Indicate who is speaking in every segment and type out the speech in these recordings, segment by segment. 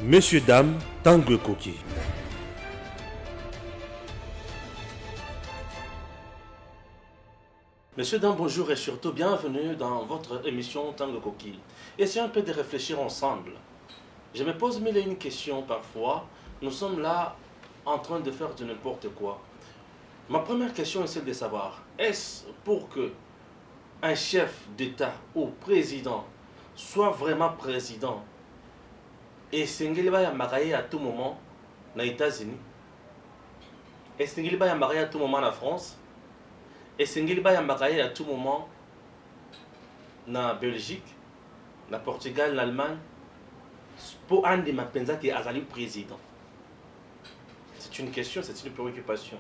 Speaker 1: Messieurs, dames, Tanguy Koki.
Speaker 2: Messieurs, dames, bonjour et surtout bienvenue dans votre émission Tanguy Koki. Essayons un peu de réfléchir ensemble. Je me pose mille et une questions parfois. Nous sommes là en train de faire de n'importe quoi. Ma première question est celle de savoir, est-ce pour que un chef d'État ou président soit vraiment président et Sengeli va y à tout moment aux États-Unis, et Sengeli va y à tout moment en France, et Sengeli va y à tout moment na Belgique, na Portugal, l'Allemagne, pour Andy Mapenza qui est Azali président. C'est une question, c'est une préoccupation.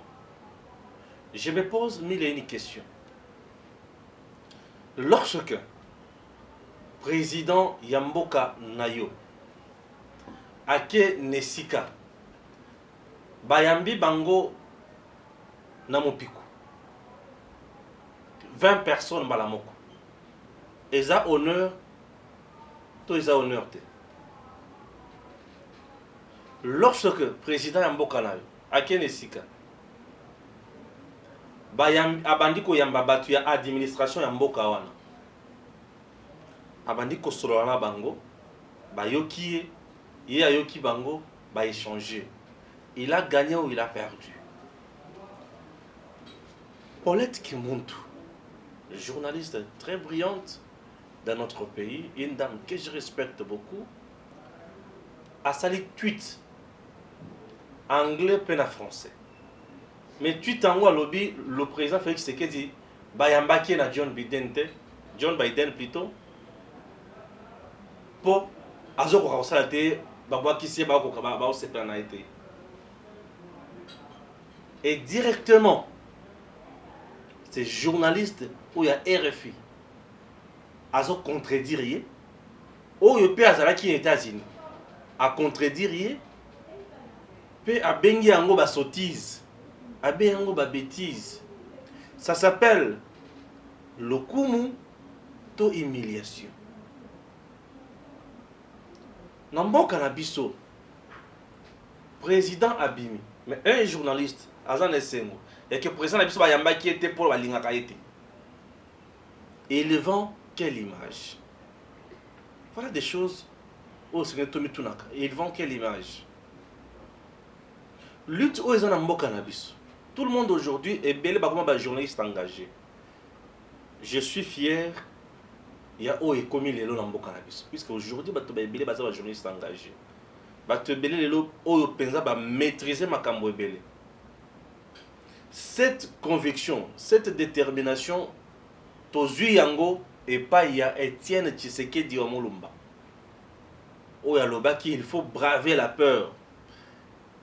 Speaker 2: Je me pose mille et une questions. Lorsque président Yamboka Nayo Ake Nesika Bayambi Bango Namopiku 20 personnes Balamoko Eza honneur to Eza honneur te. Lorsque président Yamboka Nayo Ake Nesika abandi koyamba batu ya administration ya mboka wana abandi kosolola na bango bayoki ye ayoki bango ba échanger, il a gagné ou il a perdu. Paulette Kimuntu, journaliste très brillante dans notre pays, une dame que je respecte beaucoup, a sali tweet anglais peine français. Mais tweet en haut lobby, le président Félix Tshisekedi bayambaki na John Biden plutôt pour azoko kosala te babwakisi ba sepela na été. Et directement ces journalistes où il y a RFI azo contredire ye oyo pe azalaki aux États-Unis a contredire ye pe abengi yango ba sottise abengi ba bêtise. Ça s'appelle le kumu to humiliation. Namboka na biso président abimi mais un journaliste azan esengo et que président na biso bayamba qui était pour balingaka été. Et il vend quelle image? Voilà des choses au Sénétomi Tunaka. Et il vend quelle image? Lutte aux Mboka na biso. Tout le monde aujourd'hui est belé comme un journaliste engagé. Je suis fier. Il y a où et comme il est là dans Mboka na biso. Puisque aujourd'hui, il y a belé un journaliste engagé. Il y a belé là où pensa ba maîtriser ma cambo belé. Cette conviction, cette détermination, tozu yango et pas il y a Étienne Tshisekedi Omolumba. Où il y a le baki, il faut braver la peur.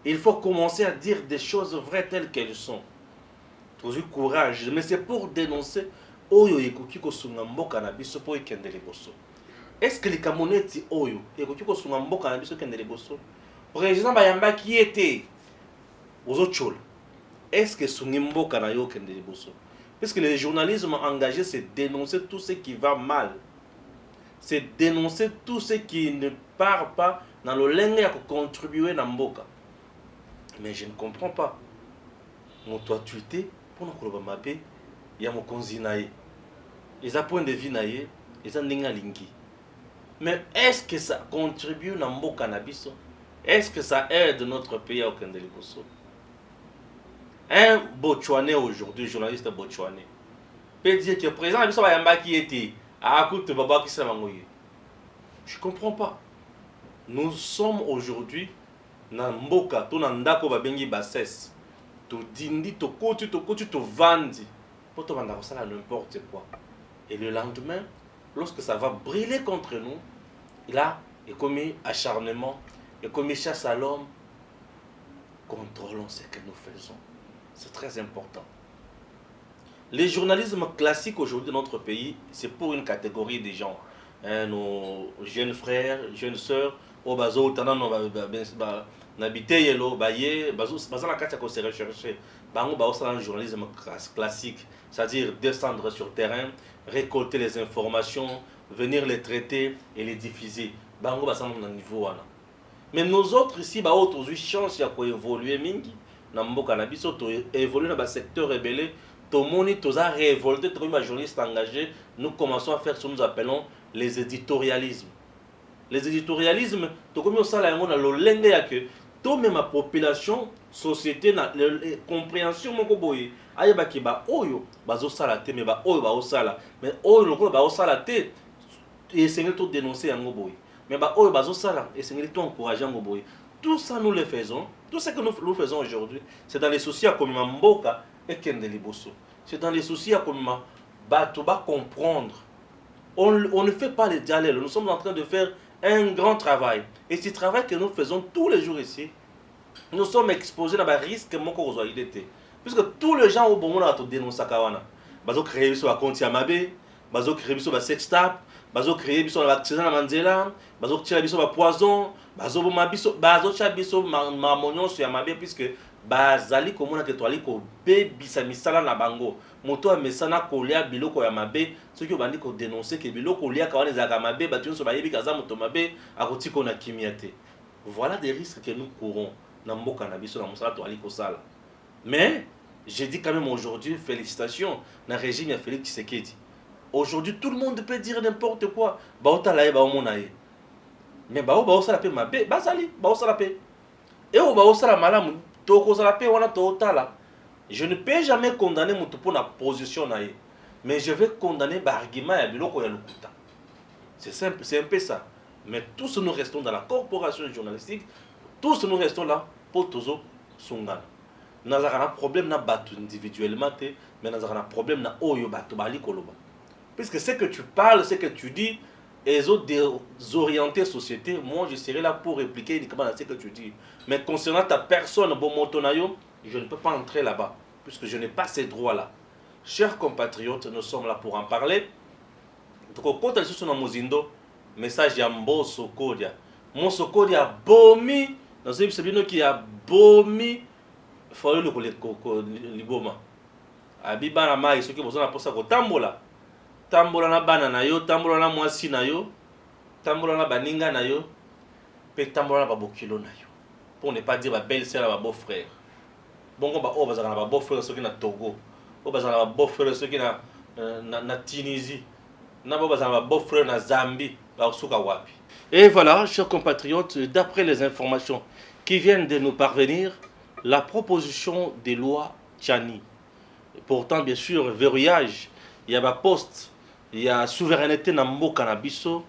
Speaker 2: Il faut commencer à dire des choses vraies telles qu'elles sont. Toujours courage. Mais c'est pour dénoncer. Oyo ekoki kosunga mboka na biso po ikendele boso. Est-ce que les Camerounais oyo ekoki kosunga mboka na biso kendele boso? Président bayamba qui était aux autres. Est-ce que sungi mboka na yo kendele boso? Parce que le journalisme engagé, c'est dénoncer tout ce qui va mal. C'est dénoncer tout ce qui ne part pas dans le lenge à contribuer dans mboka. Mais je ne comprends pas. Mon toit tweeté pour nous mappé, il y a mon konzi naïe. Ils ont point de vie naïe, ils ont n'inga lingi. Mais est-ce que ça contribue dans mon cannabis? Est-ce que ça aide notre pays à aucun délibosso? Un Botswanais aujourd'hui, journaliste Botswanais, peut dire que le président Abisso Bayamba qui était à Akout Baba qui s'est mangoyé. Je ne comprends pas. Nous sommes aujourd'hui na mboka to na ndako babengi bassesse to dindi to koti to vandi pour to banda kosala n'importe quoi. Et le lendemain, lorsque ça va brûler contre nous, il a commis acharnement, et commis chasse à l'homme. Contrôlons ce que nous faisons. C'est très important. Le journalisme classique aujourd'hui de notre pays, c'est pour une catégorie de gens. Nos jeunes frères, jeunes sœurs, au bazo tana no n'habiter yelo baye bazo na kati ko se rechercher bango ba osala un journalisme classique, c'est-à-dire descendre sur terrain, récolter les informations, venir les traiter et les diffuser. Bango ba sa na niveau wana. Mais nous autres ici, bah, autres eu chance ya évoluer mingi. Na mboka na biso to évoluer dans le secteur rebelle. To moni to za révolté, to ma journaliste engagé. Nous commençons à faire ce que nous appelons les éditorialismes. Les éditorialismes, to comme ça la yango na lolenge ya que to même ma population, société na compréhension moko boye. Ayeba ki ba oyo bazo sala te mais ba oyo ba osala. Mais oyo lokolo ba osala te et c'est tout dénoncer yango boye. Mais bah oh bazo sala et c'est tout encourageant yango boye. Tout ça nous le faisons. Tout ce que nous faisons aujourd'hui, c'est dans les soucis à comme mboka et kende liboso. C'est dans les soucis à comme bato ba comprendre. On ne fait pas les dialogues. Nous sommes en train de faire un grand travail. Et ce travail que nous faisons tous les jours ici, nous sommes exposés à des risques moko kozwalite. Puisque tous les gens au bon moment à dénoncer kawana. Bazo créer sur un compte Yamabe, bazo créer sur un sextap, bazo créer biso na accident na manzela, bazo tira biso ba poison, bazo boma biso, bazo tira biso ma monyon sur Yamabe puisque bazali komona ke toali ko bebisa misala na bango. Moto a mesana kolia biloko ya mabe, ceux qui bandi ko dénoncer que biloko lia kawana ezaka mabe, batu nso ba yebi kaza moto mabe akotiko na kimiate. Voilà des risques que nous courons na mboka na biso na mosala toali ko sala. Mais je dis quand même aujourd'hui félicitations na régime ya Félix Tshisekedi. Aujourd'hui tout le monde peut dire n'importe quoi. Baota la ba omonaye. Mais bao sala pe mabe, bazali, bao sala pe. Et au bao sala malamu, to ko sala pe wana to tala. Je ne peux jamais condamner mon pour na position na ye. Mais je vais condamner ba argument ya biloko ya lokuta. C'est simple, c'est un peu ça. Mais tous nous restons dans la corporation journalistique, tous nous restons là pour tozo sungana. Nous avons un problème na batu individuellement, mais nous avons un problème na oyo batu bali koloba. Puisque ce que tu parles, ce que tu dis, et les autres désorienter société, moi je serai là pour répliquer uniquement à ce que tu dis. Mais concernant ta personne, bon motonayo, je ne peux pas entrer là-bas, puisque je n'ai pas ces droits-là. Chers compatriotes, nous sommes là pour en parler. Donc, quand tu es Mozindo, message ya Mbosokodia. Mbosokodia bomi, dans ce épisode qui a bomi, il faut le liboma. Abiba na mai, ceux qui besoin pour ça ko tambola. Tambola na bana na yo, tambola na mwasi na yo, tambola na baninga na yo, pe tambola na babokilo na yo. Pour ne pas dire ba belle-sœur ba beau-frère. Bongo ba o bazana ba beau-frère ceux qui na Togo. O bazana ba beau-frère ceux qui na Tunisie. Na ba bazana ba beau-frère na Zambie, ba suka wapi. Et voilà, chers compatriotes, d'après les informations qui viennent de nous parvenir, la proposition des lois Tchani. Pourtant, bien sûr, verrouillage, il y a un poste, il y a souveraineté dans le cannabiso,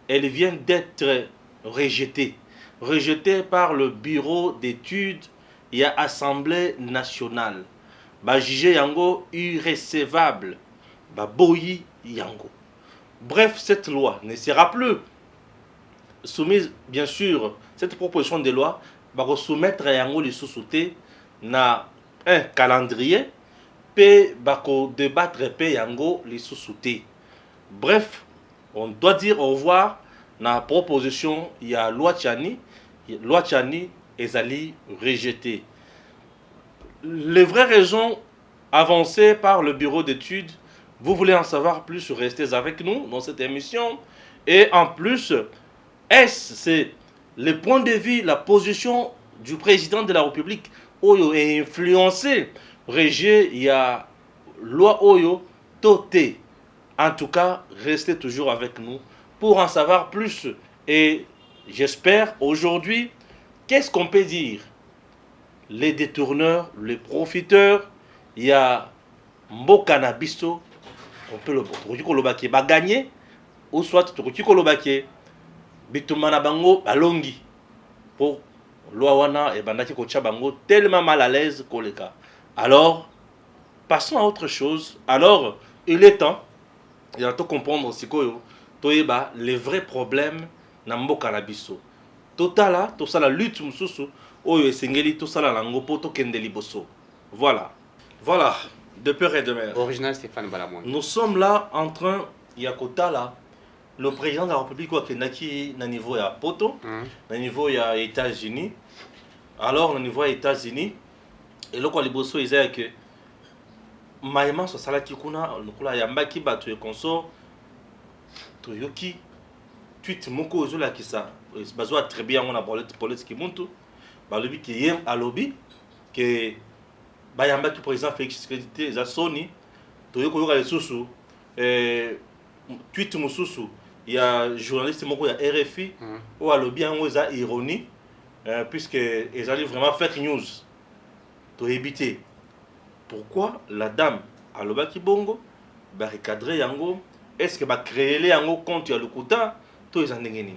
Speaker 2: elle vient d'être rejetée. Rejetée par le bureau d'études, il y a Assemblée nationale. Bah, jugé Yango irrécevable. Bah, boyi Yango. Bref, cette loi ne sera plus soumise, bien sûr, cette proposition de loi va soumettre Yango les sous-soutés na un calendrier pe bako débattre pe Yango les sous-soutés. Bref, on doit dire au revoir na proposition il y a loi Tchani ezali rejetée. Les vraies raisons avancées par le bureau d'études, vous voulez en savoir plus, restez avec nous dans cette émission. Et en plus, c'est le point de vue, la position du président de la République Oyo est influencé. Régé, il y a loi Oyo Toté. En tout cas, restez toujours avec nous pour en savoir plus. Et j'espère aujourd'hui, qu'est-ce qu'on peut dire? Les détourneurs, les profiteurs, il y a Mbokana Biso, on peut le gagner, ou soit le Bitumana Bango Balongi. Pour Loawana et Bandaki Kocha Bango, tellement mal à l'aise Koleka. Alors, passons à autre chose. Alors, il est temps, il y a tout comprendre aussi que les vrais problèmes Namboka Biso. Totala, tout ça la lutte mususu, oyo esengeli tout ça la lango poto kendeli bosso. Voilà. Voilà, de peur et de mer.
Speaker 3: Original Stéphane Balamon.
Speaker 2: Nous sommes là en train, Yakota là, le président de la République qui est au niveau à Poto, au niveau des États-Unis. Alors, au niveau des États-Unis, et là, les bosso ils disent que Maïma so salaki kuna, le kula yambaki batu et consort, Toyoki, tweet moko ozola ki ça bazo très bien on a politique muntu ba lobi ki yem a lobby que bayamba ki président Félix Tshisekedi za Sony to yoko yoka lesusu tweet mususu il y a journaliste moko ya RFI ou a lobby en za ironie puisque ils allaient vraiment fake news to éviter pourquoi la dame a lobaki bongo ba recadrer yango est-ce que va créer les yango compte ya lokuta to ils en ngeni.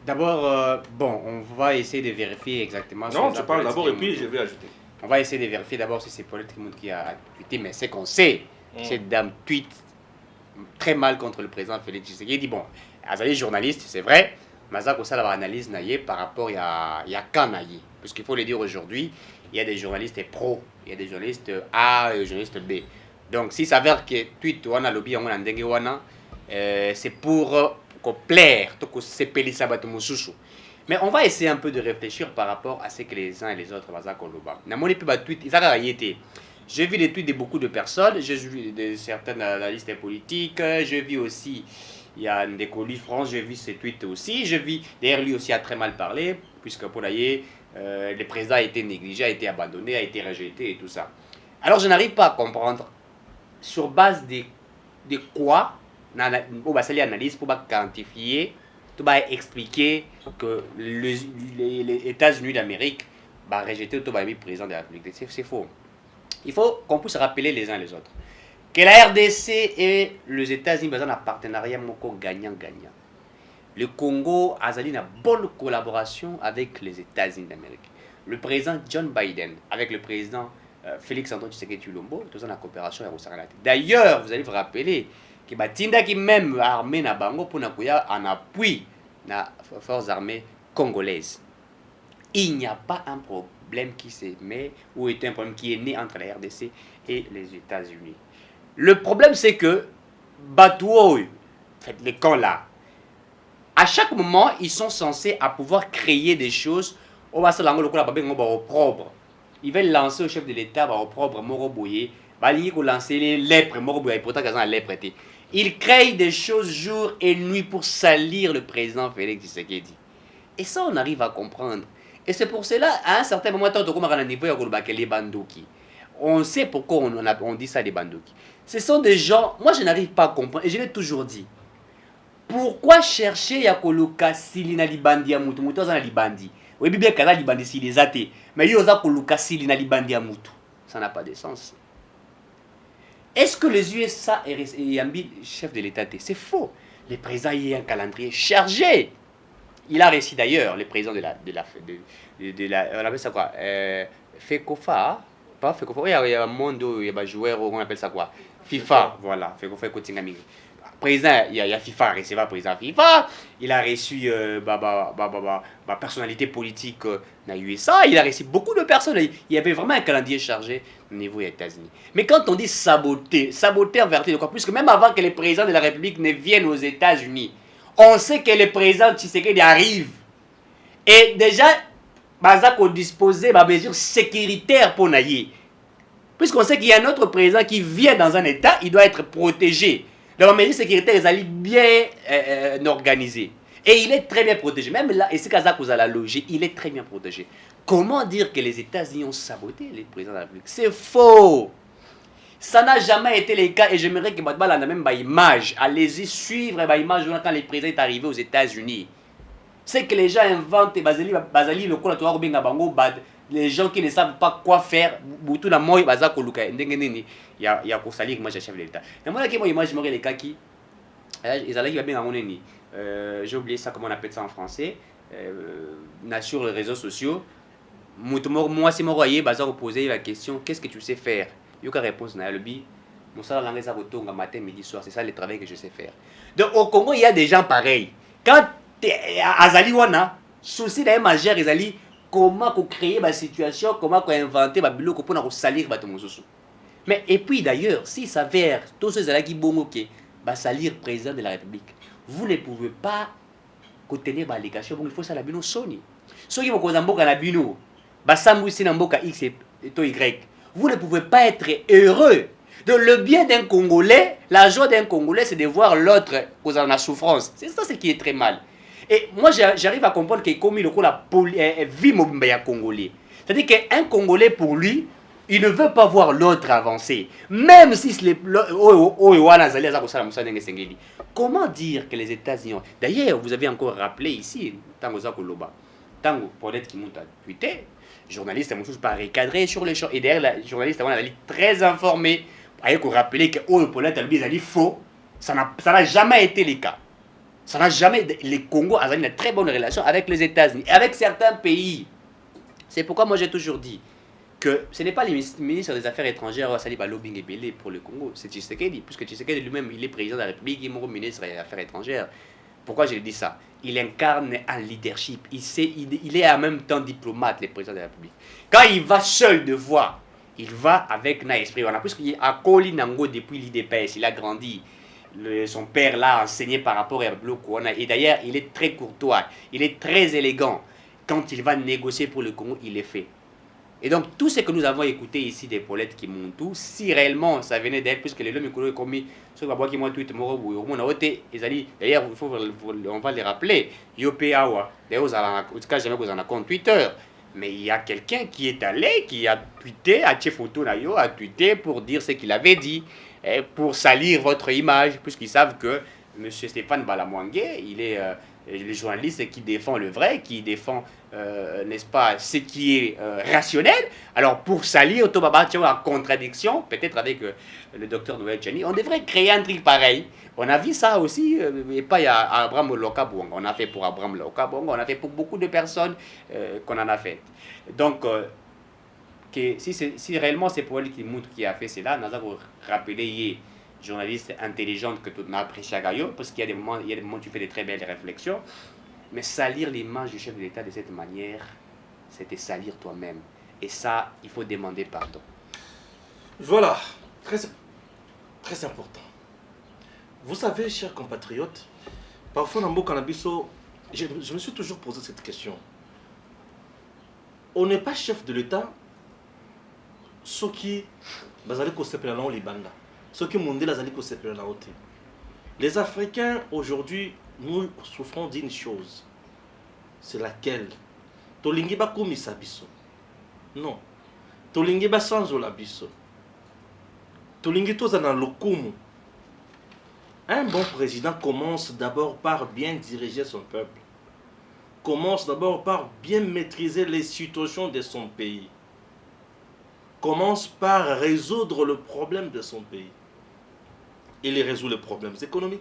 Speaker 3: D'abord, bon, on va essayer de vérifier exactement.
Speaker 2: Non, tu parles d'abord et puis je vais ajouter.
Speaker 3: On va essayer de vérifier d'abord si c'est Paulette Kimoun qui a tweeté, mais c'est qu'on sait, cette dame tweet très mal contre le président Félix Tshisekedi. Il dit, bon, Azali journaliste, c'est vrai, mais ça va avoir analyse naïe par rapport à quand naïe. Parce qu'il faut le dire aujourd'hui, il y a des journalistes pro, il y a des journalistes A et des journalistes B. Donc, s'il s'avère que tweet wana lobby en ndenge wana, c'est pour plaire, mais on va essayer un peu de réfléchir par rapport à ce que les uns et les autres j'ai vu des tweets de beaucoup de personnes, j'ai vu de certaines analystes politiques, j'ai vu aussi il y a Ndekoli France, j'ai vu ses tweets aussi, j'ai vu d'ailleurs lui aussi a très mal parlé puisque pour le président a été négligé, a été abandonné, a été rejeté et tout ça. Alors je n'arrive pas à comprendre sur base de quoi on va analyse pour quantifier, pour expliquer que les États-Unis d'Amérique vont rejeter le président de la République. C'est faux. Il faut qu'on puisse rappeler les uns les autres que la RDC et les États-Unis ont un partenariat gagnant-gagnant. Le Congo a une bonne collaboration avec les États-Unis d'Amérique. Le président John Biden avec le président Félix Antoine Tshisekedi Tshilombo, tous en coopération avec. D'ailleurs, vous allez vous rappeler que batinda qui même armée na bango pour nakuya en appui na forces armées congolaises. Il n'y a pas un problème qui s'est met ou est un problème qui est né entre la RDC et les États-Unis. Le problème c'est que Batouoy, les camps là, à chaque moment ils sont censés à pouvoir créer des choses. On va se lancer le coup là propre. Ils veulent lancer au chef de l'État au propre Moroboye. Ils vont lancer les lèpres Moroboye pourtant qu'ils ont la lèpre. Il crée des choses jour et nuit pour salir le président Félix Tshisekedi. Et ça, on arrive à comprendre. Et c'est pour cela, à un certain moment, on sait pourquoi on dit ça des bandouki. Ce sont des gens, moi je n'arrive pas à comprendre, et je l'ai toujours dit. Pourquoi chercher Yakoluka Silina Libandi à Moutou? Moutou à Libandi. Oui, bien Kala Libandi si les athées. Mais Yoza Koluka Silina Libandi à Moutou. Ça n'a pas de sens. Est-ce que les USA et Yambi, chef de l'État, c'est faux? Le président y a un calendrier chargé. Il a réussi d'ailleurs, le président de la on appelle ça quoi? FECOFA, pas FECOFA, il y a un monde où il y a des joueurs, on appelle ça quoi? FIFA, voilà, FECOFA et président, il y a FIFA, receveur président FIFA, il a reçu personnalité politique dans les USA, il a reçu beaucoup de personnes, il y avait vraiment un calendrier chargé au niveau des États-Unis. Mais quand on dit saboter en vertu de quoi? Puisque même avant que les présidents de la République ne viennent aux États-Unis, on sait que le président Tshisekedi arrive. Et déjà, Bazako disposait de mesures sécuritaires pour Naye. Puisqu'on sait qu'il y a un autre président qui vient dans un État, il doit être protégé. Donc, les mesures sécuritaires, ils allaient bien organisées. Et il est très bien protégé. Même là, et c'est Kazak vous allez loger, il est très bien protégé. Comment dire que les États-Unis ont saboté les présidents de la République? C'est faux. Ça n'a jamais été le cas et j'aimerais que Badbal en a même une image. Allez-y suivre l'image quand le président est arrivé aux États-Unis. C'est que les gens inventent Bazali le cola toa benga bango bad. Les gens qui ne savent pas quoi faire, boutou na moi bazako luka ndenge nini ya ko salir moi chef de l'État. Na moi qui moi image les cas qui ils allaient bien ngone ni j'ai oublié ça comment on appelle ça en français sur les réseaux sociaux. Moi si moi voyez bazako poser la question qu'est-ce que tu sais faire? Yoka réponse na lobi mon salaire langue ça kotonga matin midi soir, c'est ça le travail que je sais faire. Donc au Congo il y a des gens pareils. Quand Azali wana souci d'un majeur Azali comment créer ma situation, comment inventer ma biloko pour salir bato mosusu. Mais et puis d'ailleurs, s'il s'avère tous ces gens qui bongoké va salir président de la République, vous ne pouvez pas contenir ma allégation, il faut ça la bino soni. Ceux qui vont causer mboka na bino, ba sambu si na mboka X et Y. Vous ne pouvez pas être heureux Donc le bien d'un Congolais, la joie d'un Congolais, c'est de voir l'autre dans la souffrance. C'est ça ce qui est très mal. Et moi, j'arrive à comprendre que comme il la vie mobimba Congolais. C'est-à-dire qu'un Congolais, pour lui, il ne veut pas voir l'autre avancer. Même si c'est comment dire que les États-Unis... D'ailleurs, vous avez encore rappelé ici, Tango Zakoloba, Tango, peut-être qu'il monte à Twitter, journaliste, c'est chose pas recadré sur les choses. Et d'ailleurs, la journaliste, elle est très informée. Il faut rappeler que Paulette, elle est faux. Ça n'a jamais été le cas. Ça n'a jamais... Le Congo a une très bonne relation avec les États-Unis et avec certains pays. C'est pourquoi moi j'ai toujours dit que ce n'est pas le ministre des Affaires étrangères Saliba Lobing et Belé pour le Congo, c'est Tshisekedi, puisque Tshisekedi lui-même, il est président de la République, il est ministre des Affaires étrangères. Pourquoi je dis ça? Il incarne un leadership, il est en même temps diplomate, le président de la République. Quand il va seul de voix, il va avec un esprit. On a plus qu'il a Koli Nango depuis l'IDPS, il a grandi. Son père l'a enseigné par rapport à Bloc. Et d'ailleurs, il est très courtois, il est très élégant. Quand il va négocier pour le Congo, il est fait. Et donc, tout ce que nous avons écouté ici des Paulettes qui montent tout, si réellement ça venait d'elle, puisque les hommes ont commis ce qui m'ont tweet, d'ailleurs, on va les rappeler, Yopeawa, d'ailleurs, en tout cas, jamais vous en avez compte Twitter. Mais il y a quelqu'un qui est allé, qui a tweeté, a tweeté pour dire ce qu'il avait dit, pour salir votre image, puisqu'ils savent que M. Stéphane Balamwangue, il est le journaliste qui défend le vrai, qui défend, n'est-ce pas, ce qui est rationnel. Alors, pour salir Tobaba, en contradiction, peut-être avec le docteur Noël Tchani, on devrait créer un truc pareil. On a vu ça aussi, et pas à Abraham Lokabong. On a fait pour Abraham Lokabong, on a fait pour beaucoup de personnes qu'on en a fait. Donc, que si réellement c'est pour elle qui montre qui a fait cela, nous avons rappelé journaliste intelligente que tu as apprécié à Gaillot, parce qu'il y a des moments où tu fais de très belles réflexions, mais salir l'image du chef de l'État de cette manière, c'était salir toi-même. Et ça, il faut demander pardon.
Speaker 2: Voilà, très important. Vous savez, chers compatriotes, parfois dans le Canabiso, je me suis toujours posé cette question. On n'est pas chef de l'État, ce qui les Africains, aujourd'hui, nous souffrons d'une chose. C'est laquelle? Tolingi ba komisa biso. Non. Tolingi ba sanzola biso. Tolingi toza na lokumu. Un bon président commence d'abord par bien diriger son peuple. Commence d'abord par bien maîtriser les situations de son pays. Commence par résoudre le problème de son pays. Il résout les problèmes économiques,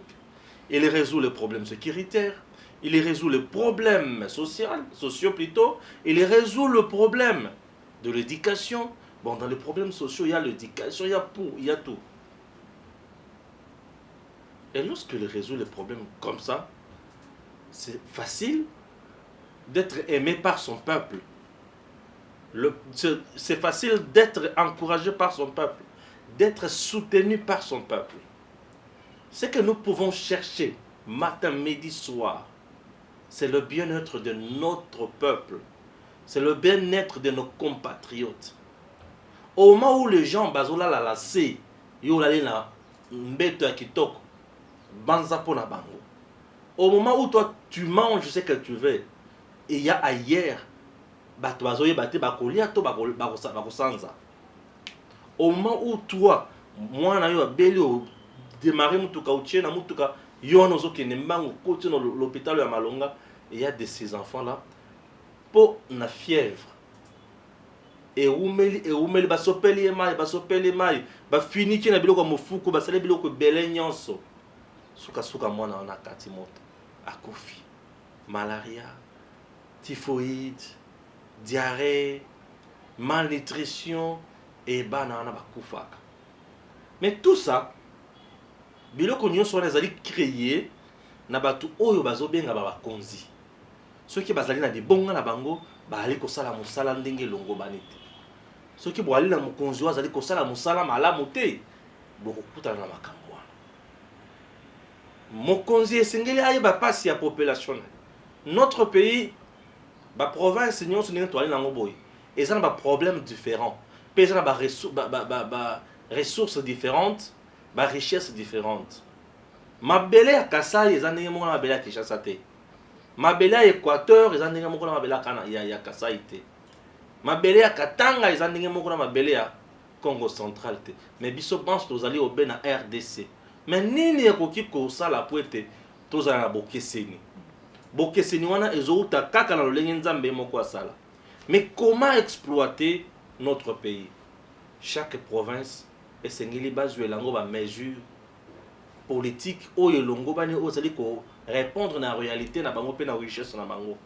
Speaker 2: il résout les problèmes sécuritaires, il résout les problèmes sociaux plutôt, il résout le problème de l'éducation. Bon, dans les problèmes sociaux, il y a l'éducation, il y a tout. Et lorsqu'il résout les problèmes comme ça, c'est facile d'être aimé par son peuple. C'est facile d'être encouragé par son peuple, d'être soutenu par son peuple. Ce que nous pouvons chercher matin, midi, soir, c'est le bien-être de notre peuple, c'est le bien-être de nos compatriotes. Au moment où les gens bazola la lassé, yolalina mbeto kitoko, banza pona bango. Au moment où toi tu manges ce que tu veux, et il y a ailleurs au moment où toi, moi, je démarré l'hôpital de Malonga, il y a de ces enfants-là pour la fièvre. Et oumeli basopeli mai bafini ki na biloko mofuku basale biloko bele nyonso suka mwana na kati moto akufi malaria typhoïde diarrhée malnutrition et banana bakufaka. Mais tout ça biloko nyonso wana ezali créé na batu oyo bazobenga bakonzi. Ceux qui bazali na dibonga na bango baali kosala musala ndenge longo banete. Ceux qui boali na mokonzi azali kosala musala malamu te bokutana na makambo wana. Mokonzi esengeli ayeba pasi ya population. Notre pays ba province nyonso ndenge toali nango boy ezana ba problème différent. Pesa na ba ressources différentes, ba richesses différentes. Mabele ya Kasai eza ndenge moko na mabele ya Kinshasa te. Mabele ya Équateur eza ndenge moko na mabele ya Kasai te. Mabele ya Katanga eza ndenge moko na mabele ya Congo central te. Mais biso pense tozali obe na RDC. Mais nini ekoki kosala po ete tozala na bokeseni. Bokeseni wana ezouta kaka na lolenge nzambe moko asala. Mais comment exploiter notre pays? Chaque province esengeli bazwe lango ba mesure politique oyo longo bani ozali ko répondre na réalité na bango pe na richesse na bango.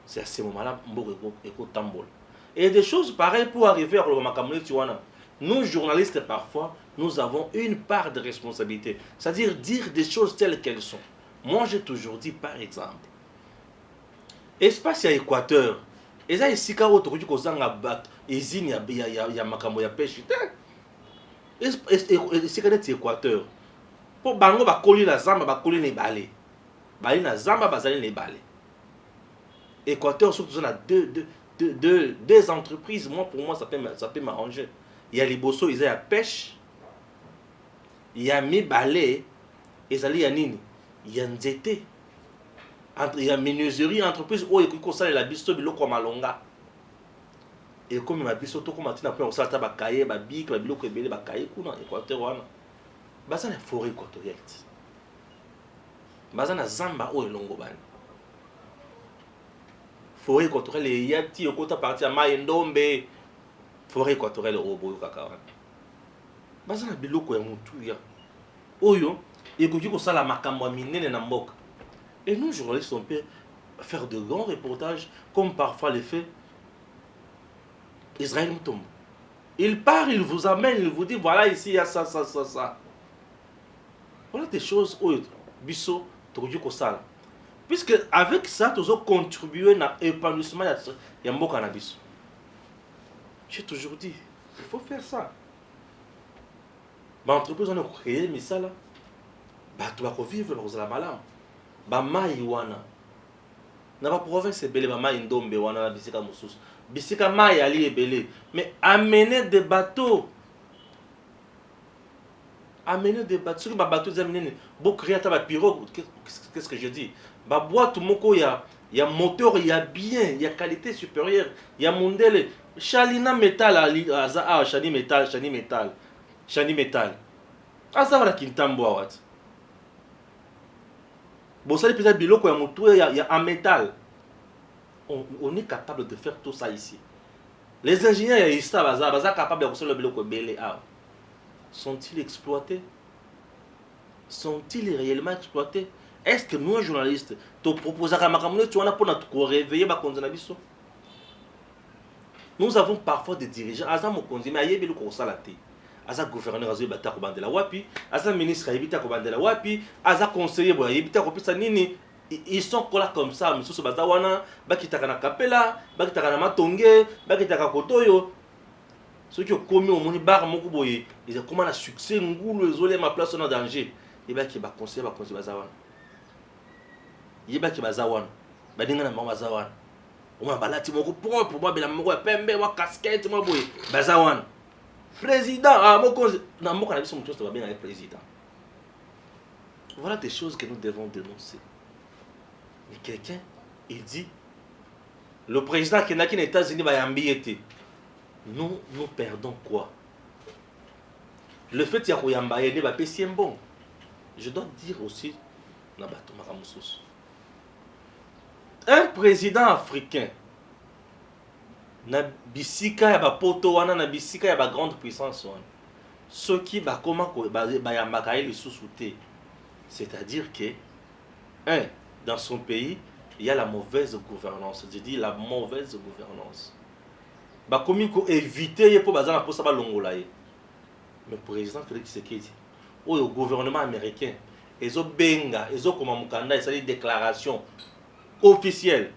Speaker 2: C'est à ce moment-là mboko eko tambola. Et des choses pareilles pour arriver à le Tuana. Nous, journalistes, parfois, nous avons une part de responsabilité. C'est-à-dire dire des choses telles qu'elles sont. Moi, j'ai toujours dit, par exemple, espace à Équateur, et ça, ici, quand on dit qu'on a bat, il y a makambo ya pêche. Ici, quand on Équateur, pour bango, ba koli la zamba, ba koli ne balé. Balé na zamba, bazali ne balé. Équateur, surtout, on a deux entreprises. Moi, pour moi, ça peut m'arranger. Il y a les bossos, ils ont la pêche. Il y a mes balais. Et ça, il y a nini. Il y a nzete. Il y a menuiserie, entreprise. Oh, il y a la bisto, bilo comme malonga. Et comme ma bisto, tout comme matin, après, on s'attend à cahier, à bic, à bilo, à cahier, à Équateur. Bah, ça, la forêt équatoriale. Bah, ça, la zamba, oh, longo ban. Forêt équatoriale, il y a ti au côté parti à Mayendombe. Forêt équatoriale au boyo kakawana. Baza na biloko ya mutu ya. Oyo, ekoki ko sala makambo minene na mboka. Et nous journalistes on peut faire de grands reportages comme parfois le fait Israël Mutombo. Il part, il vous amène, il vous dit voilà ici il y a ça. Voilà des choses oyo biso tokoki ko sala. Puisque avec ça tu as contribué à l'épanouissement ya mboka na biso. J'ai toujours dit, il faut faire ça. Ma entreprise, on a créé, mais ça là, bah, tu vas vivre dans la malam. Bah, maï wana. Na ba province est belé, bah, maï ndombe wana, bisika moussous. Bisika maï ali est belé. Mais amener des bateaux. Amener des bateaux. Ceux qui bah, bateaux, ils amènent. Bon, créer ta pirogue. Qu'est-ce que je dis? Bah, boîte, moko, il y a moteur, il y a bien, il y a qualité supérieure, il y a mondele. Chalina Metal, Chani Metal. Ah, ça va la Kintambo Awat. Bon, ça, peut-être biloko ya mutu, il y a un métal. On est capable de faire tout ça ici. Les ingénieurs, ils sont capables de faire le biloko belé. Sont-ils exploités? Sont-ils réellement exploités? Est-ce que nous, journalistes, te proposons à Makamune, tu en as pour nous réveiller, nous avons parfois des dirigeants, Aza Mokonzi, mais ayebi le konsalate. Aza gouverneur Aza Yebata Kobandela Wapi, Aza ministre Yebita Kobandela Wapi, Aza conseiller Yebita Kopisa Nini. Ils sont là comme ça, mais sous ce bazawana, Bakitaka na Kapela, Bakitaka na Matonge, Bakitaka Kotoyo. Ceux qui ont commis au monde bar Mokuboye, ils ont comment la succès, Ngoulou, isolé ma place en danger. Yebaki ba conseiller Bazawana. Yebaki Bazawana. Badinga na Bazawana. Moi balati moko propre moi bela moko ya pembe wa casquette moi boy bazawan président moko na moko na biso mutu ça va bien avec président. Voilà des choses que nous devons dénoncer. Mais quelqu'un il dit le président qui n'a qu'un États-Unis va yambi été. Nous perdons quoi? Le fait ya ko yamba yende ba pesi bon. Je dois dire aussi na bato makamususu. Un président africain, na bisika ya ba poto wana na bisika ya ba grande puissance wana. Ceux qui ba comment ba yambaka le sous-souté. C'est-à-dire que dans son pays, il y a la mauvaise gouvernance. Je dis la mauvaise gouvernance. Ba komi ko éviter pour bazana pour ça ba longola ye. Mais président Félix Tshisekedi, au gouvernement américain, ezo benga, ezo koma mukanda, ça dit déclaration officielle.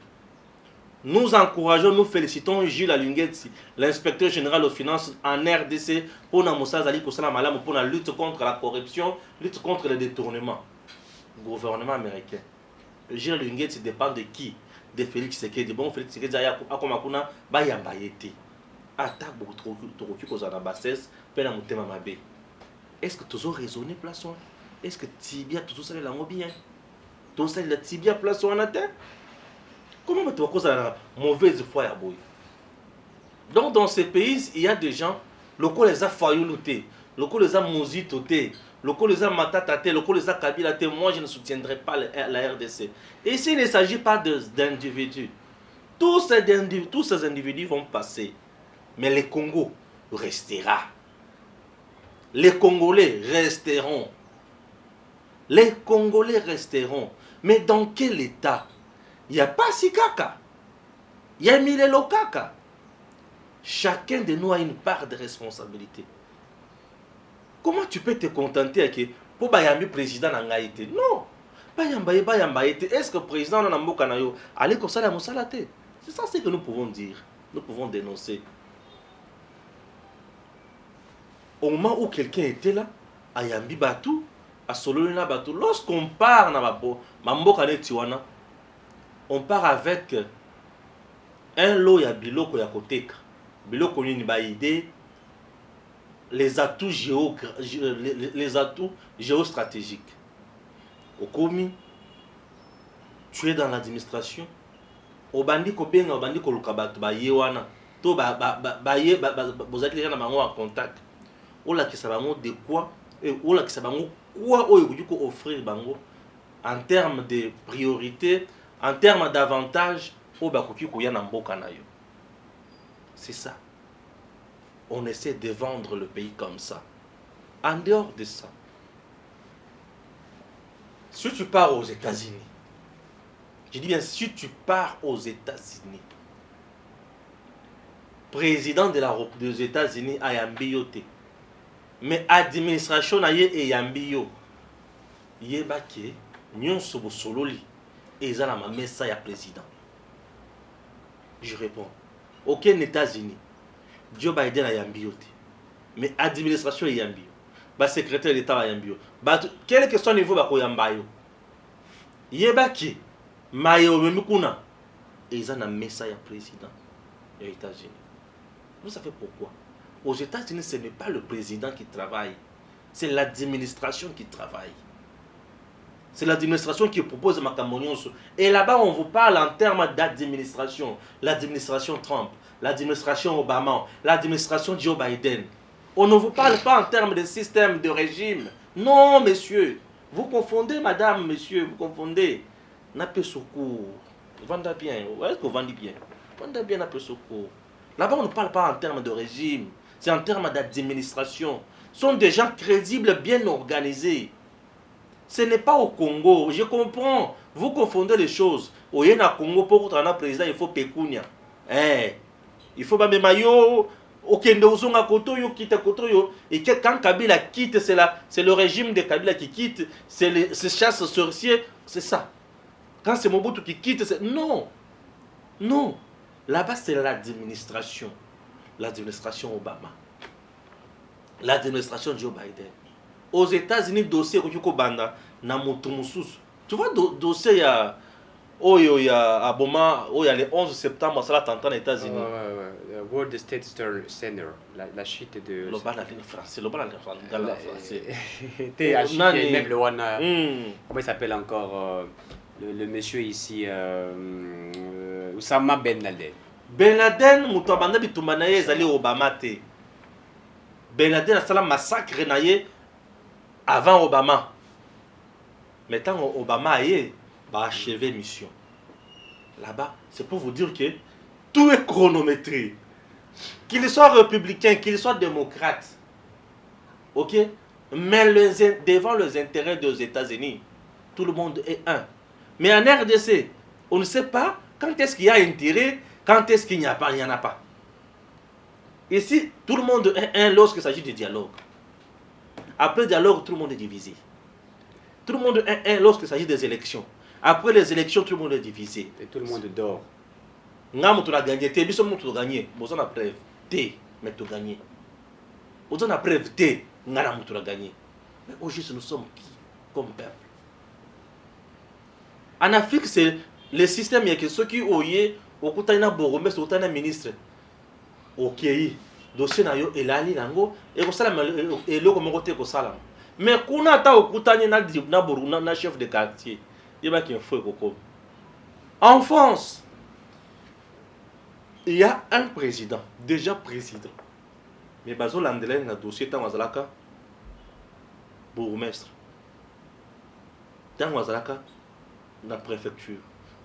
Speaker 2: Nous encourageons, nous félicitons Gilles Alungetsi, l'inspecteur général aux finances en RDC, pour la pour la lutte contre la corruption, lutte contre le détournement. Gouvernement américain. Gilles Alungetsi dépend de qui? De Félix Tshisekedi. Bon, Félix Tshisekedi a Komakuna, Bayambayete. ata tokoki kozala na bassesse mpe na motema mabe. Est-ce que tozo raisonner place wana? Est-ce que tibia tozosalela yango bien? Tozosalela tibia place wana te? Comment bato bakozala na mauvaise foi ya boye? Donc dans ces pays, il y a des gens, loko les a fayulu te, loko les a mozito te, loko les a matata te, loko les a kabila te. Moi je ne soutiendrai pas la RDC. Et ici il ne s'agit pas d'individus. Tous ces individus vont passer. Mais le Congo restera. Les Congolais resteront. Les Congolais resteront. Mais dans quel état? Il n'y a pas Sikaka. Il y a Milelo Kaka. Chacun de nous a une part de responsabilité. Comment tu peux te contenter avec pour bayambi président na été? Non. Bayamba été. Est-ce que le président na mboka na yo allez comme ça la musalate? C'est ça ce que nous pouvons dire. Nous pouvons dénoncer. Au moment où quelqu'un était là, à Yambi Batou, à Sololina Batou, lorsqu'on part dans Mamboka Tiwana, on part avec un lot ya biloko ya koteka. Biloko ni ba idée, les atouts géostratégiques. Okomi, tu es dans l'administration. Obandi kobenga, obandi kolukabatu ba yewana. To vous êtes déjà en contact. Ola ki sabango de quoi et ola ki sabango quoi oyo offrir bango en termes de priorité, en termes d'avantages au bakoki ko ya na mboka na yo. C'est ça. On essaie de vendre le pays comme ça. En dehors de ça, si tu pars aux États-Unis, je dis bien si tu pars aux États-Unis, président des États-Unis a yambiyote. Mais administration na ye e yambiyo. Yebake nyonso bo sololi ezala ma mesa ya président. Je réponds. Aucun États-Unis. Joe Biden a yambiyote. Mais administration e yambiyo. Ba secrétaire d'État a yambiyo. Ba quelle question niveau ba ko yambayo. Yebake mayo memukuna ezala na mesa ya président des États-Unis. Vous savez pourquoi? Aux États-Unis, ce n'est pas le président qui travaille, c'est l'administration qui travaille. C'est l'administration qui propose ma camonion. Et là-bas, on vous parle en termes d'administration. L'administration Trump, l'administration Obama, l'administration Joe Biden. On ne vous parle pas en termes de système, de régime. Non, monsieur. Vous confondez, madame, monsieur, vous confondez. Nape secours. Vendez bien. Est-ce que vous vendez bien? Vendez bien Nape secours. Là-bas, on ne parle pas en termes de régime. C'est en termes d'administration. Ce sont des gens crédibles, bien organisés. Ce n'est pas au Congo. Je comprends. Vous confondez les choses. Au Yéna Congo, pour être un président, il faut Pekunia. Il faut Bamemayo. Au Kendo Zonga Kotoyo, quitte Kotoyo. Et que quand Kabila quitte, c'est le régime de Kabila qui quitte. C'est chasse sorciers. C'est ça. Quand c'est Mobutu qui quitte, c'est. Non. Non. Là-bas, c'est l'administration. L'administration Obama. L'administration Joe Biden. Aux États-Unis, dossier Koko Banda, Namutumusus. Tu vois, dossier, il y a. Oh, il y a Aboma, oh, il y a le 11 septembre, ça là, t'entends aux États-Unis.
Speaker 3: World State Center, la chute de.
Speaker 2: Le bas dans le français, le bas dans le français.
Speaker 3: T'es à chute, même le Wana. Comment il s'appelle encore le monsieur ici, Oussama Ben Laden.
Speaker 2: Ben Laden, Moutouabanda Bitoumanaye, ils allaient au Obama. Ben Laden a fait un massacre avant Obama. Maintenant, Obama a achevé mission. Là-bas, c'est pour vous dire que tout est chronométré. Qu'il soit républicain, qu'il soit démocrate. Ok? Mais devant les intérêts des États-Unis, tout le monde est un. Mais en RDC, on ne sait pas quand est-ce qu'il y a intérêt. Quand est-ce qu'il n'y a pas, il n'y en a pas. Ici, tout le monde est un lorsqu'il s'agit de dialogue. Après le dialogue, tout le monde est divisé. Tout le monde est un lorsqu'il s'agit des élections. Après les élections, tout le monde est divisé.
Speaker 3: Et tout le monde dort.
Speaker 2: Nga tu as gagné, tu as gagné. Vous en avez preuve, mais tu as gagné. Vous en avez preuve, nga tu as gagné. Mais aujourd'hui, nous sommes qui comme peuple? En Afrique, c'est le système, il y a ceux qui ont au Koutana Boromé, au Koutana ministre. okei dossier na yo elali nango ekosala eloko moko te ekosala mais kuna ata okutani na chef de quartier yebaki info ekokoma. En France, il y a un président, déjà président. Mais bazo landelen na dossier tant wazalaka bourgmestre. Tant wazalaka na préfecture.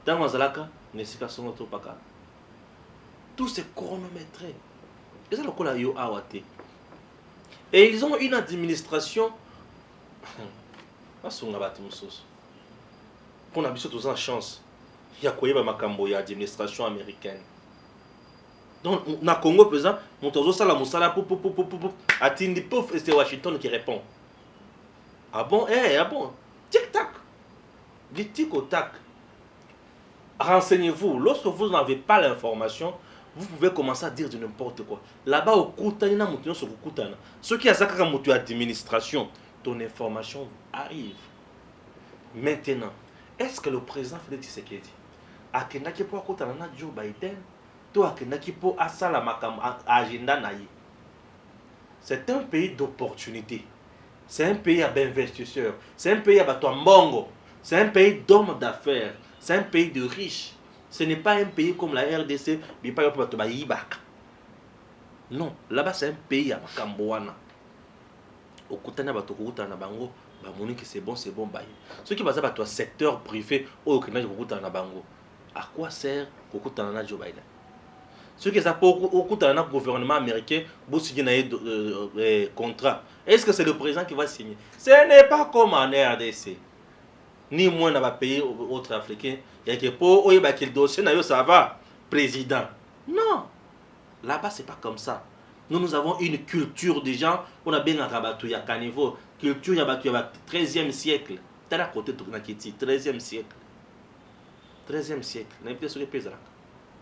Speaker 2: Tant wazalaka nesika songo paka. Tout c'est chronométré. Et ça le kola yo awate. Et ils ont une administration asonga bati musoso. Pour na biso tous en chance. Il y a quoi makambo ya administration américaine. Donc, na Congo, par exemple, mon sala musala atindi pouf et c'est Washington qui répond. Ah bon, ah bon. Tic tac. Du tic au tac. Renseignez-vous. Lorsque vous n'avez pas l'information, vous pouvez commencer à dire de n'importe quoi. Là-bas, au Koutana, ce qui a ça comme administration, ton information arrive. Maintenant, est-ce que le président Félix Tshisekedi a kenaki po akotana na Joe Biden to akenaki po asala makambo agenda na ye? C'est un pays d'opportunité. C'est un pays à d'investisseurs. C'est un pays à mbongo. C'est un pays d'hommes d'affaires. C'est un pays de riches. Ce n'est pas un pays comme la RDC. Non, là-bas c'est un pays à Makamboana. Au Koutana Batokouta Bango, Monique c'est bon, bail. Ce qui va être un secteur privé, au Kenya Koutana Bango. À quoi sert Koutana Joe Biden? Ce qui est au Koutana gouvernement américain, vous signez un contrat. Est-ce que c'est le président qui va signer? Ce n'est pas comme en RDC. Ni moins dans les pays autres africains. Il y a que pour le dossier, ça va, président. Non. Là-bas, ce n'est pas comme ça. Nous avons une culture des gens. On a bien un rabattu, il y a qu'un niveau. Culture, il y a 13e siècle. Tu as à côté de 13e siècle. 13e siècle. On a peut-être sur les pays.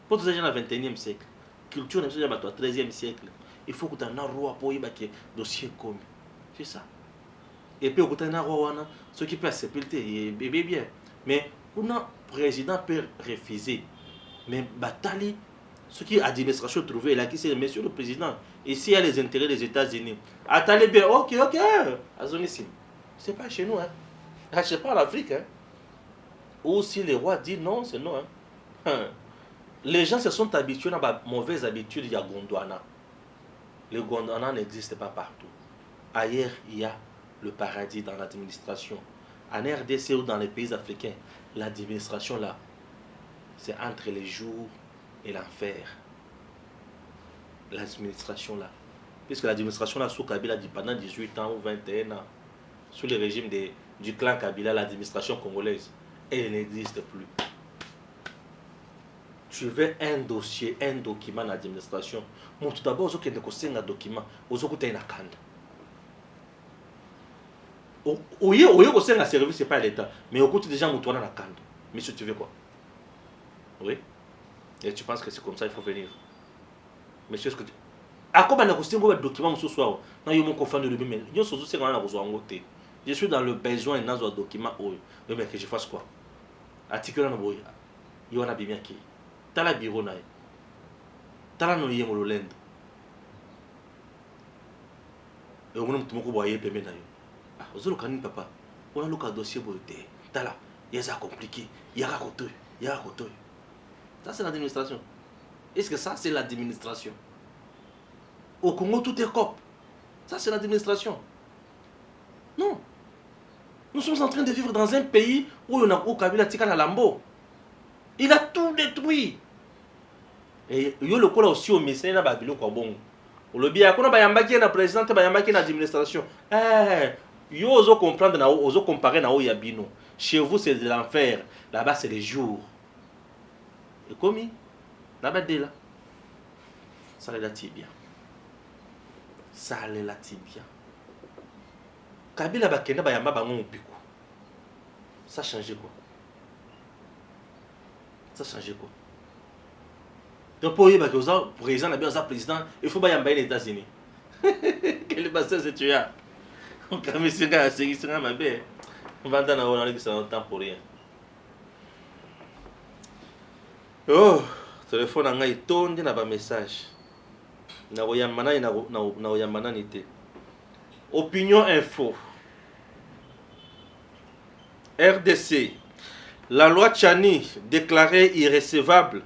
Speaker 2: Pour tous les gens, 21e siècle. Culture, il y a 13e siècle. Il faut que tu aies un roi pour y dossier comme. C'est ça. Et puis, au un roi, ce qui peut accepter, il est bien. Mais, un président peut refuser. Mais, Batali, ce qui est administration trouvée, là, qui c'est monsieur le président. Ici, il y a les intérêts des États-Unis. Attendez bien, ok. C'est pas chez nous, hein. C'est pas l'Afrique, hein. Ou si le roi dit non, c'est non, hein. Les gens se sont habitués à la mauvaise habitude, il y a Gondwana. Le Gondwana n'existe pas partout. Ailleurs, il y a le paradis dans l'administration. En RDC ou dans les pays africains, l'administration là, c'est entre les jours et l'enfer. L'administration là. Puisque l'administration là, sous Kabila, pendant 18 ans ou 21 ans, sous le régime du clan Kabila, l'administration congolaise, elle n'existe plus. Tu veux un dossier, un document d'administration. Mais tout d'abord, il y a un document, il y a un kanda. Oui, un service, ce n'est pas l'État. Mais au côté des gens, on a un kanda. Monsieur, tu veux quoi? Oui. Et tu penses que c'est comme ça, il faut venir. Monsieur, est-ce que tu... À quoi on a un document ce soir? Non, il y a mon conflit de lui-même. Je suis dans le besoin d'un document. Mais que je fasse quoi? Article dans le boy. Il y a un bien qui. T'as la bureau naï. T'as la noyé mon lend. Et on a un peu de paiement naï. Ah, vous avez le papa. On a le dossier pour le thé. T'as là. Il y a compliqué. Il y a raconté. Ça c'est l'administration. Est-ce que ça c'est l'administration? Au Congo tout est cop. Ça c'est l'administration. Non. Nous sommes en train de vivre dans un pays où on a au Kabila Tika Lambo. Il a tout détruit. Et il y a le coup là aussi au ministère de Babylone quoi bon. Le bien qu'on a bayambaki na président bayambaki na administration. Yo oso comprendre na oso comparer na o yabino. Chez vous c'est de l'enfer, là-bas c'est les jours. Et commis là-bas dès là. Ça les tibia. Ça les tibia. Kabila bakenda bayamba bango pico. Ça change quoi? Ça change quoi? Donc pour y aller, président, le président, il faut pas y aller aux États-Unis. Quel bastard c'est tu as? On va dans le temps pour rien. Oh, téléphone a un message. Opinion Info. RDC. La loi Tchani déclarée irrécevable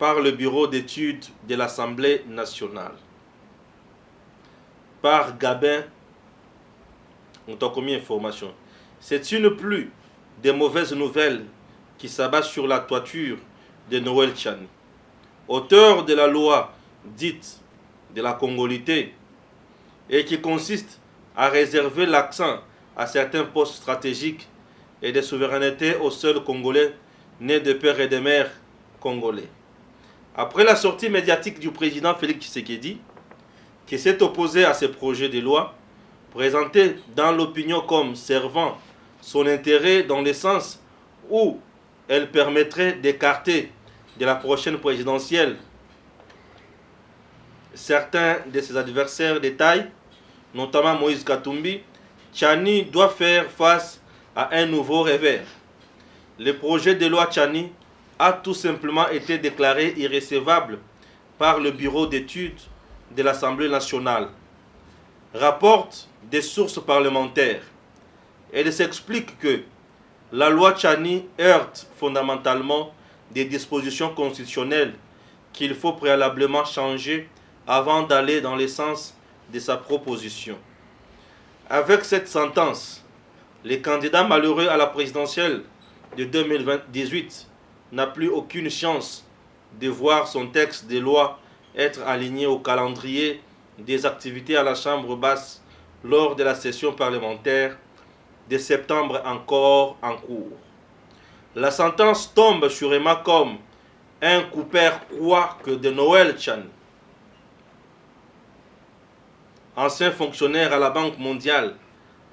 Speaker 2: par le bureau d'études de l'Assemblée nationale. Par Gabin, on t'a commis information. C'est une pluie de mauvaises nouvelles qui s'abat sur la toiture de Noël Tchani. Auteur de la loi dite de la Congolité et qui consiste à réserver l'accent à certains postes stratégiques et de souveraineté aux seuls Congolais nés de père et de mère congolais. Après la sortie médiatique du président Félix Tshisekedi, qui s'est opposé à ces projets de loi, présentés dans l'opinion comme servant son intérêt dans le sens où elle permettrait d'écarter de la prochaine présidentielle certains de ses adversaires de taille, notamment Moïse Katumbi, Tchani doit faire face à un nouveau revers. Le projet de loi Tchani a tout simplement été déclaré irrécevable par le bureau d'études de l'Assemblée nationale, rapporte des sources parlementaires. Elle s'explique que la loi Tchani heurte fondamentalement des dispositions constitutionnelles qu'il faut préalablement changer avant d'aller dans le sens de sa proposition. Avec cette sentence, le candidat malheureux à la présidentielle de 2018 n'a plus aucune chance de voir son texte de loi être aligné au calendrier des activités à la Chambre basse lors de la session parlementaire de septembre encore en cours. La sentence tombe sûrement comme un coupeur-quoi que de Noël Tchani, ancien fonctionnaire à la Banque mondiale,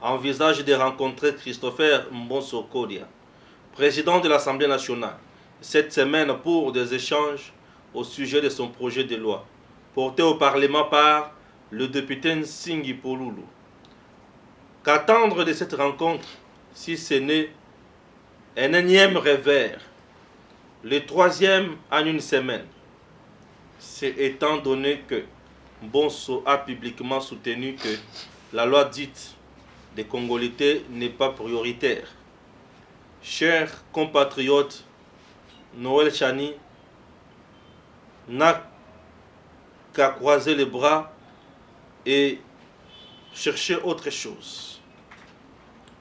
Speaker 2: envisage de rencontrer Christopher Mbonso Kodia, président de l'Assemblée nationale, cette semaine pour des échanges au sujet de son projet de loi, porté au Parlement par le député Nsingi Pouloulou. Qu'attendre de cette rencontre si ce n'est un énième revers, le troisième en une semaine? C'est étant donné que Mbonso a publiquement soutenu que la loi dite des Congolais n'est pas prioritaire. Chers compatriotes, Noël Tchani n'a qu'à croiser les bras et chercher autre chose.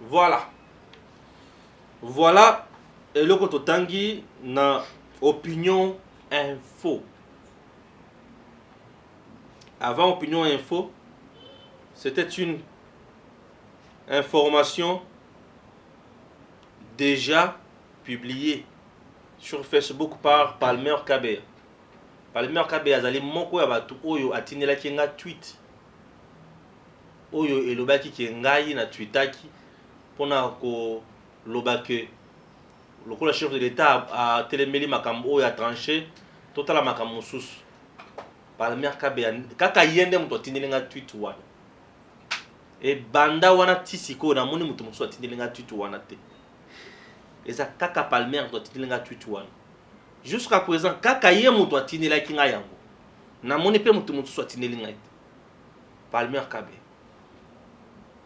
Speaker 2: Voilà. Voilà. Et le Kototangi na opinion info. Avant Opinion Info, c'était une information déjà publiée sur Facebook par Palmer Kabea. Palmer Kabea azali moko ya batu oyo atinelaki nga tweet oyo elobaki ke ngai na tweetaki pona ko lobake lokola chef de l'état a telemeli makambo oyo a tranché totala makambo mosusu. Palmer Kabea kaka yende mutu atineli nga tweet wana e banda wana tisiko na moni mutu mosusu atineli nga tweet wana te eza kaka Palmer mutu atineli nga tweet wana jusqu'à présent kaka ye mutu atinelaki nga yango na moni pe mutu mosusu atineli nga te. Palmer Kabea,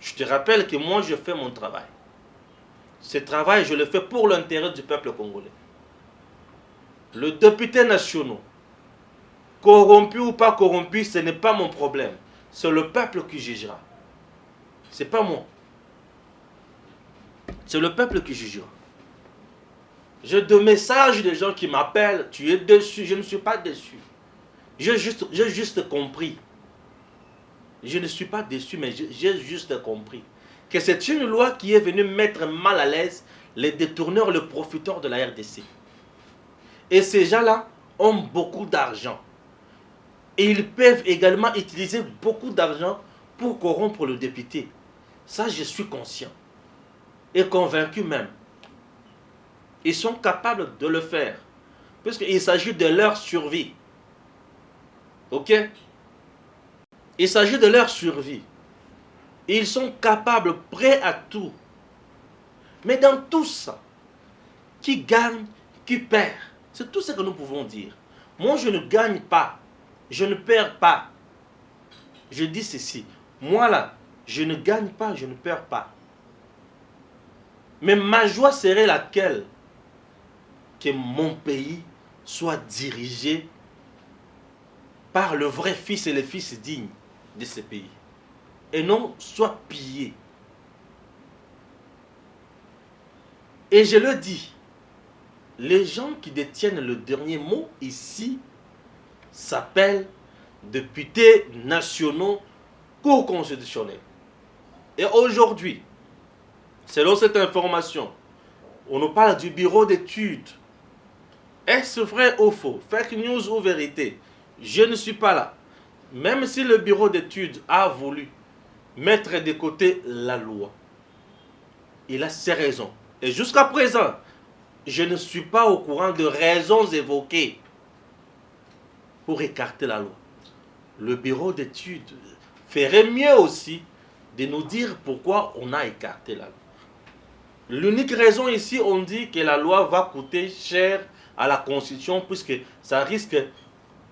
Speaker 2: je te rappelle que moi je fais mon travail. Ce travail je le fais pour l'intérêt du peuple congolais. Le député national, corrompu ou pas corrompu, ce n'est pas mon problème. C'est le peuple qui jugera. C'est pas moi. C'est le peuple qui jugera. J'ai des messages de gens qui m'appellent. Tu es déçu. Je ne suis pas déçu. J'ai juste compris. Je ne suis pas déçu, mais j'ai juste compris que c'est une loi qui est venue mettre mal à l'aise les détourneurs, les profiteurs de la RDC. Et ces gens-là ont beaucoup d'argent. Et ils peuvent également utiliser beaucoup d'argent pour corrompre le député. Ça, je suis conscient. Et convaincu même. Ils sont capables de le faire. Puisqu'il s'agit de leur survie. Ok? Il s'agit de leur survie. Ils sont capables, prêts à tout. Mais dans tout ça, qui gagne, qui perd, c'est tout ce que nous pouvons dire. Moi, je ne gagne pas. Je ne perds pas. je dis ceci. Moi là, je ne gagne pas, je ne perds pas. Mais ma joie serait laquelle? Que mon pays soit dirigé par le vrai fils et le fils digne de ce pays. Et non soit pillé. Et je le dis, les gens qui détiennent le dernier mot ici s'appellent députés nationaux Cour constitutionnelle. Et aujourd'hui, selon cette information, on nous parle du bureau d'études. Est-ce vrai ou faux? Fake news ou vérité? Je ne suis pas là. Même si le bureau d'études a voulu mettre de côté la loi, il a ses raisons. Et jusqu'à présent, je ne suis pas au courant de raisons évoquées pour écarter la loi. Le bureau d'études ferait mieux aussi de nous dire pourquoi on a écarté la loi. L'unique raison ici, on dit que la loi va coûter cher à la Constitution puisque ça risque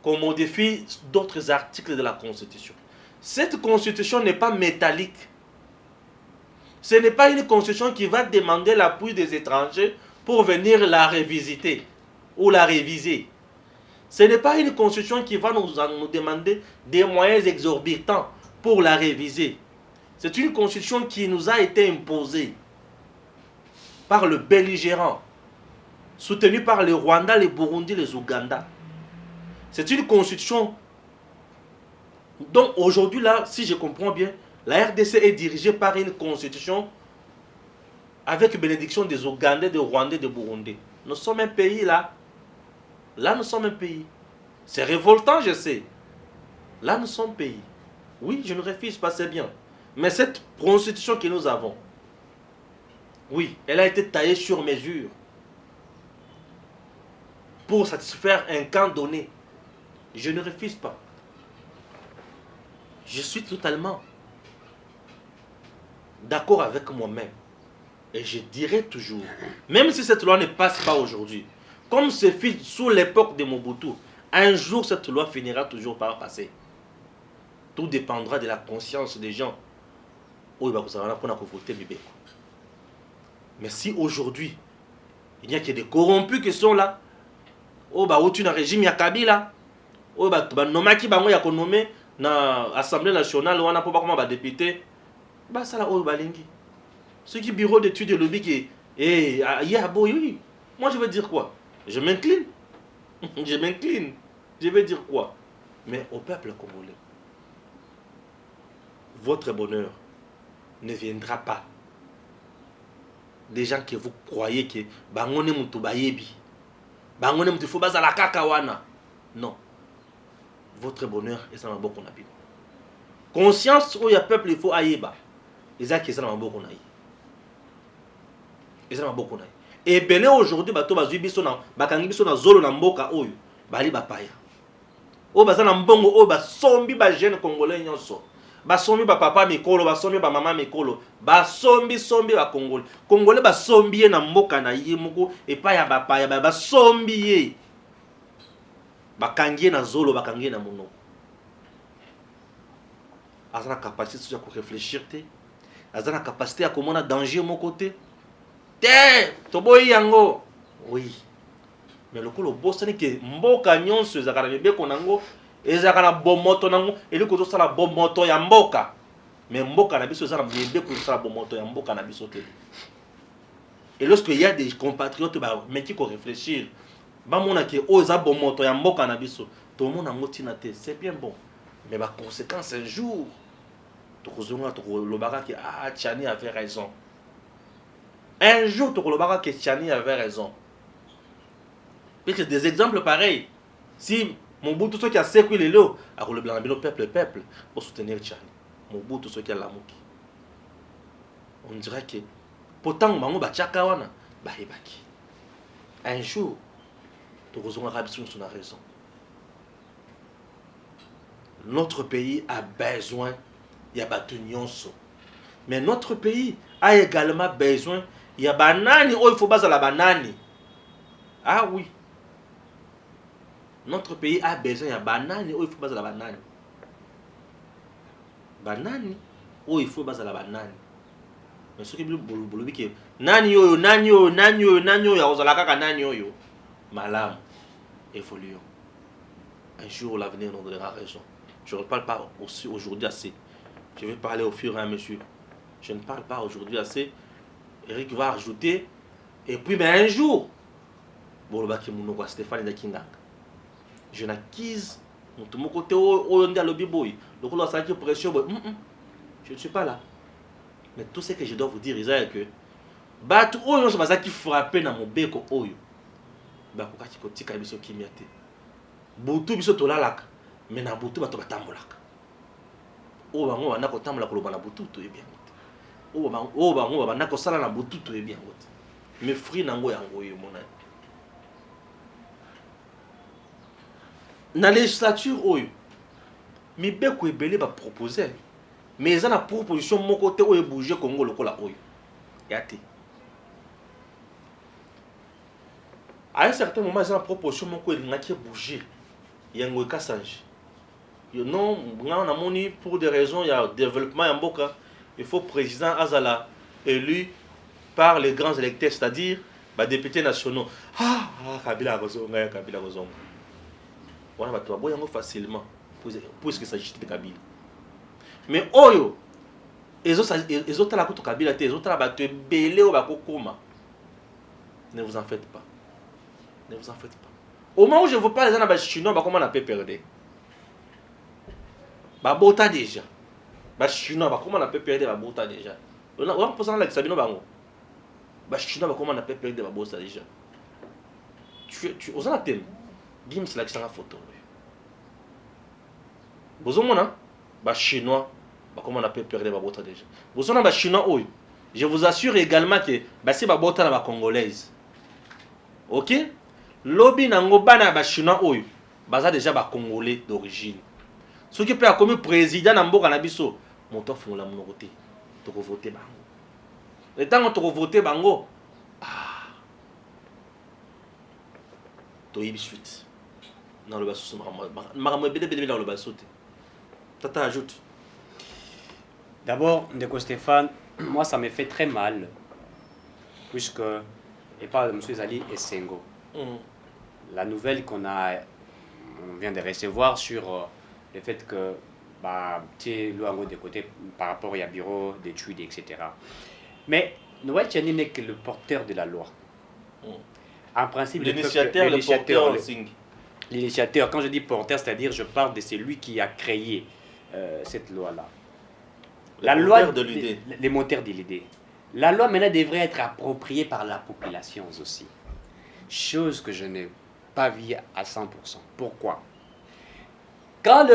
Speaker 2: qu'on modifie d'autres articles de la Constitution. Cette Constitution n'est pas métallique. Ce n'est pas une Constitution qui va demander l'appui des étrangers pour venir la revisiter ou la réviser. Ce n'est pas une Constitution qui va nous demander des moyens exorbitants pour la réviser. C'est une Constitution qui nous a été imposée par le belligérant, soutenu par le Rwanda, le Burundi, les Ouganda. C'est une constitution. Donc aujourd'hui là, si je comprends bien, la RDC est dirigée par une constitution avec bénédiction des Ougandais, des Rwandais, des Burundais. Nous sommes un pays là. Là nous sommes un pays. C'est révoltant, je sais. Là nous sommes un pays. Oui, je ne refuse pas, c'est bien. Mais cette constitution que nous avons, oui, elle a été taillée sur mesure pour satisfaire un camp donné. Je ne refuse pas. Je suis totalement d'accord avec moi-même. Et je dirai toujours, même si cette loi ne passe pas aujourd'hui, comme ce fut sous l'époque de Mobutu, un jour cette loi finira toujours par passer. Tout dépendra de la conscience des gens. Mais si aujourd'hui, il n'y a que des corrompus qui sont là, oh bah tu un régime ya Kabila, oh bah nomaki bango ya konomé na Assemblée nationale wana po ba comment ba député, bah ça là oh bah lingi. Ce qui bureau d'études de lobby qui oui. Moi je veux dire quoi? Je m'incline. Je m'incline. Je veux dire quoi? Mais au peuple congolais, votre bonheur ne viendra pas des gens que vous croyez que bangone mutu bayebi. Bangone mutu faut bazala kaka wana. Non. Votre bonheur est dans maboko na bino. Conscience où il y a peuple il faut ayeba. Ezaki est dans maboko na yi. Ezaki dans maboko na yi. Et belé aujourd'hui bato bazui biso na bakangi biso na zolo na mboka oyo bali bapaya. O bazana mbongo o ba sombi ba jeune congolais nyonso. Basombi ba papa mikolo, basombi ba mama mikolo, basombi ba congolais. Congolais basombi na mboka na ye moko epa ya bapaya basombi ye. Bakangie na zolo, bakangie na mono. Azana capacité de réfléchir te. Azana capacité à komona danger mon côté. Te, toboyi yango. Oui. Mais le kolo bosani ke mboka nyonso ezakana mibeko nango. Ezakana bomoto nango eli ko tosala bomoto ya mboka. Mais mboka na biso ezana mibeko ko tosala bomoto ya mboka na biso te. Et lorsqu'il y a des compatriotes mais qui ko réfléchir, ba mona ke oza bomoto ya mboka na biso, to mona ngotina te, c'est bien bon. Mais ba conséquence un jour to kozonga to lobaka ke Tchani avait raison. Un jour to lobaka ke Tchani avait raison. Parce que des exemples pareils, si Mobutu ceux qui a sécu les lots, à le blanc le peuple pour soutenir Tchani. Mobutu ceux qui a l'amoki. On dirait que pourtant mango ba tchaka wana ba hebaki. Un jour to kozonga rabiso son a raison. Notre pays a besoin il y a batu nyonso. Mais notre pays a également besoin il y a banani oh il faut baza la banani. Ah oui. Notre pays a besoin il y a banani oh il faut baza la banani. banani oyo il faut bazala banani mais soki bolobi ke nani oyo akozala kaka nani oyo malamu évoluons. Un jour l'avenir nous donnera raison. Je ne parle pas aussi aujourd'hui assez. Je vais parler au fur et à mesure. Je ne parle pas aujourd'hui assez. Eric va ajouter. Et puis, mais un jour, Stéphane Ndakindanga. Je n'acquise. Mon côté, je ne suis pas là. Mais tout ce que je dois vous dire, c'est que Batu Oyo, c'est ça qui frappe dans mon bec. Oyo. Bakokaki kotika biso kimia te. Butu biso tolalaka. Mais na butu bato batambolaka. O bango bana kotambola koloba na butu to ebia ngote. O bango bana kosala na butu to ebia ngote. Mais free nango yango yo mona. Na législature oyo mibeko ebele ba proposer. Mais eza na proposition moko te oyo bouger Congo lokola oyo. Yate. À un certain moment, ils ont la proposition qui a bougé. Il y a un cassage. Non, pour des raisons, il y a développement en Boka. Il faut président Azala élu par les grands électeurs, c'est-à-dire les députés nationaux. Kabila Gozonga, Kabila Gozonga. On va trouver facilement, puisqu'il s'agit de Kabila. Mais Oyo, les autres la Kabila, les autres la battu belé au Bakokoma. Ne vous en faites pas. Ne vous en faites pas. Au moment où je vous parle, les gens chinois, comment on a pu perdre? Bota déjà. Les chinois, comment on a pu perdre? Bota déjà. On a posé dans l'examen. Les chinois, comment on a pu perdre? Bota déjà. Tu os un thème. Dis-moi si la photo. Vous avez les chinois, comment on a pu perdre? Bota déjà. Vous avez les chinois, je vous assure également que c'est Bota la congolaise. Ok? Lobby nango bana ba chinois oyo baza déjà ba congolais d'origine. Ceux qui peut comme président na mboka na biso, moto fongola monoko te. Toko voter bango. Le temps toko voter bango. To yibi suite. Dans le basso makambo bele dans le basso te. Tata ajoute.
Speaker 3: D'abord, Ndeko Stéphane, moi ça me fait très mal puisque et pas de M. Zali et Sengo. La nouvelle qu'on vient de recevoir sur le fait que tu es loin de côté par rapport à bureau d'études, etc. Mais Noël Tchani n'est que le porteur de la loi. En principe,
Speaker 2: l'initiateur, le porteur,
Speaker 3: l'initiateur, quand je dis porteur, c'est-à-dire je parle de celui qui a créé cette loi-là. La loi
Speaker 2: de l'idée.
Speaker 3: Les moteurs de l'idée. La loi maintenant devrait être appropriée par la population aussi. Chose que je n'ai pas vue à 100%. Pourquoi? Quand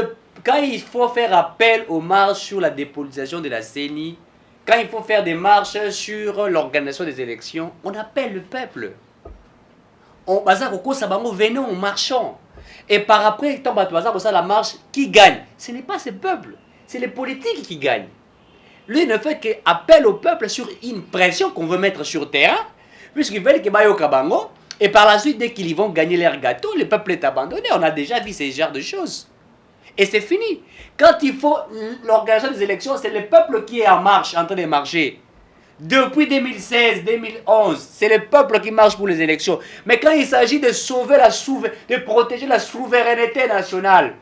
Speaker 3: il faut faire appel aux marches sur la dépolitisation de la CENI, quand il faut faire des marches sur l'organisation des élections, on appelle le peuple. Venons, on marchons. Et par après, quand la marche, qui gagne? Ce n'est pas ce peuple, c'est les politiques qui gagnent. Lui ne fait qu'appel au peuple sur une pression qu'on veut mettre sur terrain, puisqu'ils veulent que Bayo Kabango, et par la suite, dès qu'ils vont gagner leur gâteau, le peuple est abandonné. On a déjà vu ce genre de choses. Et c'est fini. Quand il faut l'organisation des élections, c'est le peuple qui est en marche, en train de marcher. Depuis 2016, 2011, c'est le peuple qui marche pour les élections. Mais quand il s'agit de sauver de protéger la souveraineté nationale,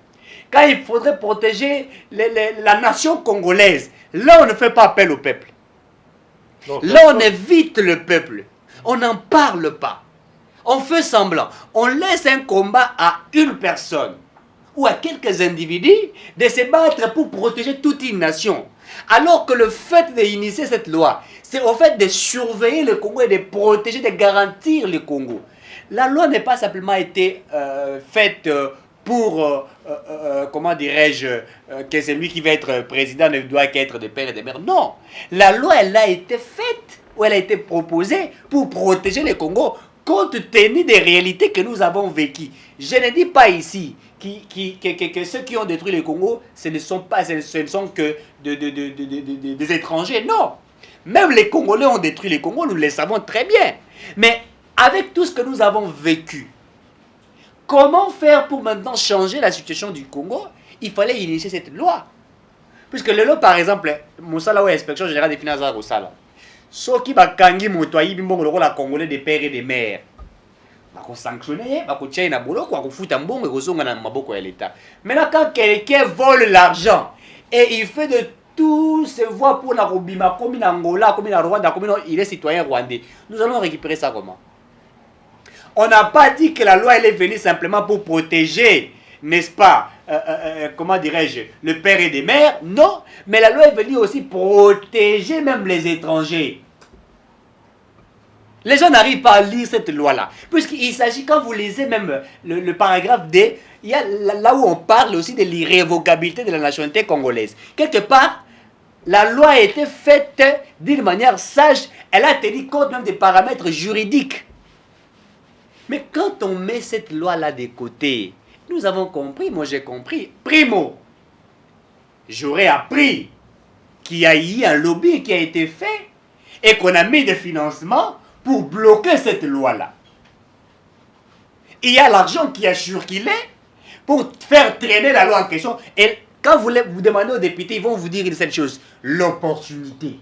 Speaker 3: quand il faudrait protéger la nation congolaise, là on ne fait pas appel au peuple. Non, là on évite le peuple. On n'en parle pas. On fait semblant. On laisse un combat à une personne ou à quelques individus de se battre pour protéger toute une nation. Alors que le fait d'initier cette loi, c'est au fait de surveiller le Congo et de protéger, de garantir le Congo. La loi n'est pas simplement été faite pour, comment dirais-je, que celui qui va être président ne doit qu'être de père et de mère. Non, la loi, elle a été faite, ou elle a été proposée pour protéger le Congo compte tenu des réalités que nous avons vécues. Je ne dis pas ici que ceux qui ont détruit le Congo, ce ne sont que des étrangers. Non. Même les Congolais ont détruit le Congo, nous le savons très bien. Mais avec tout ce que nous avons vécu, comment faire pour maintenant changer la situation du Congo? Il fallait initier cette loi. Puisque le lot, par exemple, Moussala ou inspection générale des finances à Rosala. Ce qui va kangi motoyi bimbongo le rôle à Congolais des pères et des mères. Va sanctionner, va tirer na boulot, va foutre un bon et rozonga na maboko à l'État. Maintenant, quand quelqu'un vole l'argent et il fait de tout ses voies pour la Robima, comme in Angola, comme in Rwanda, comme il est citoyen rwandais, nous allons récupérer ça comment? On n'a pas dit que la loi elle est venue simplement pour protéger, n'est-ce pas, comment dirais-je, le père et des mères. Non, mais la loi est venue aussi protéger même les étrangers. Les gens n'arrivent pas à lire cette loi-là. Puisqu'il s'agit, quand vous lisez même le paragraphe D, il y a là où on parle aussi de l'irrévocabilité de la nationalité congolaise. Quelque part, la loi a été faite d'une manière sage. Elle a tenu compte même des paramètres juridiques. Mais quand on met cette loi-là de côté, nous avons compris, moi j'ai compris. Primo, j'aurais appris qu'il y a eu un lobby qui a été fait et qu'on a mis des financements pour bloquer cette loi-là. Il y a l'argent qui a circulé pour faire traîner la loi en question. Et quand vous demandez aux députés, ils vont vous dire cette chose, l'opportunité.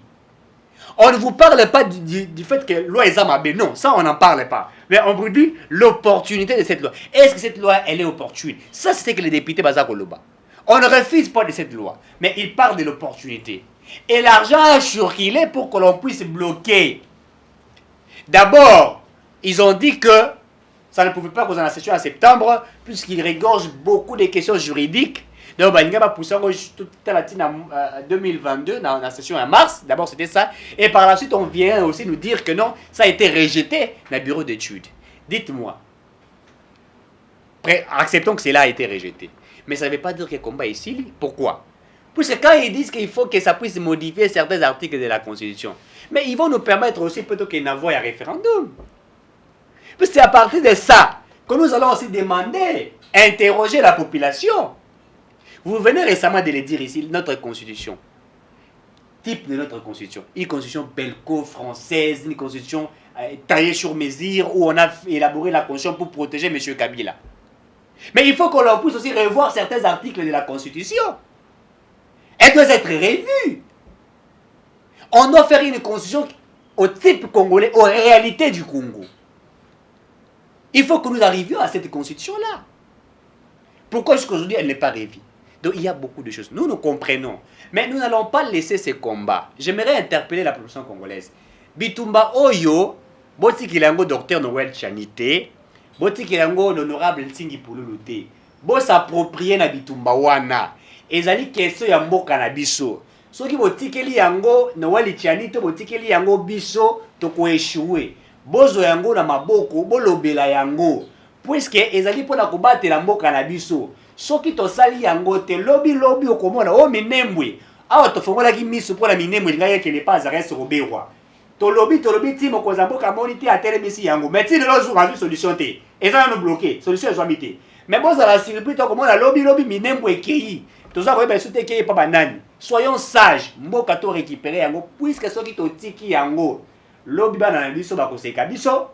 Speaker 3: On ne vous parle pas du fait que la loi est amabée. Non, ça on n'en parle pas. Mais on vous dit l'opportunité de cette loi. Est-ce que cette loi, elle est opportune? Ça, c'est ce que les députés Bazar Koloba. On ne refuse pas de cette loi. Mais ils parlent de l'opportunité. Et l'argent a circulé pour que l'on puisse bloquer. D'abord, ils ont dit que ça ne pouvait pas causer la session en septembre, puisqu'ils regorgent beaucoup de questions juridiques. Donc, il y a toute la 2022, dans la session en mars, d'abord c'était ça. Et par la suite, on vient aussi nous dire que non, ça a été rejeté dans le bureau d'études. Dites-moi, acceptons que cela a été rejeté. Mais ça ne veut pas dire que le combat est ici. Pourquoi? Puisque quand ils disent qu'il faut que ça puisse modifier certains articles de la Constitution, mais ils vont nous permettre aussi plutôt qu'il n'envoie un référendum. Puis c'est à partir de ça que nous allons aussi demander, interroger la population. Vous venez récemment de le dire ici, notre constitution. Type de notre constitution. Une constitution belco-française, une constitution taillée sur mesure où on a élaboré la constitution pour protéger M. Kabila. Mais il faut qu'on leur puisse aussi revoir certains articles de la constitution. Elle doit être revue. On doit faire une constitution au type congolais, aux réalités du Congo. Il faut que nous arrivions à cette constitution-là. Pourquoi jusqu'aujourd'hui elle n'est pas revue? Donc il y a beaucoup de choses. Nous comprenons. Mais nous n'allons pas laisser ces combats. J'aimerais interpeller la population congolaise. Bitumba Oyo, Boti Kilango Docteur Noël Chanité, Boti Kilango l'honorable Ntingi Pululuté, Bo s'approprier na Bitumba Wana. Ezali question ya mboka na biso. Soki botikeli yango Noël Chanité, botikeli yango biso, toko échouer. Bozo yango na maboko, bolobela yango. Puisque ezali pona kobatela mboka na biso. Soki tosali yango te lobi okomona o minembwe awa tofongola ki miso pona minembwe linga ke ne pas reste roberwa to lobi ti mokoza mboka moni te atele misi yango mais ti lelo jour azu solution te eza no bloquer solution ezwa mite mais boza la surprise to komona lobi minembwe ekei toza ko ba sute ekei pa banani soyons sages mboka to récupérer yango puisque soki to tiki yango lobi bana na biso ba koseka biso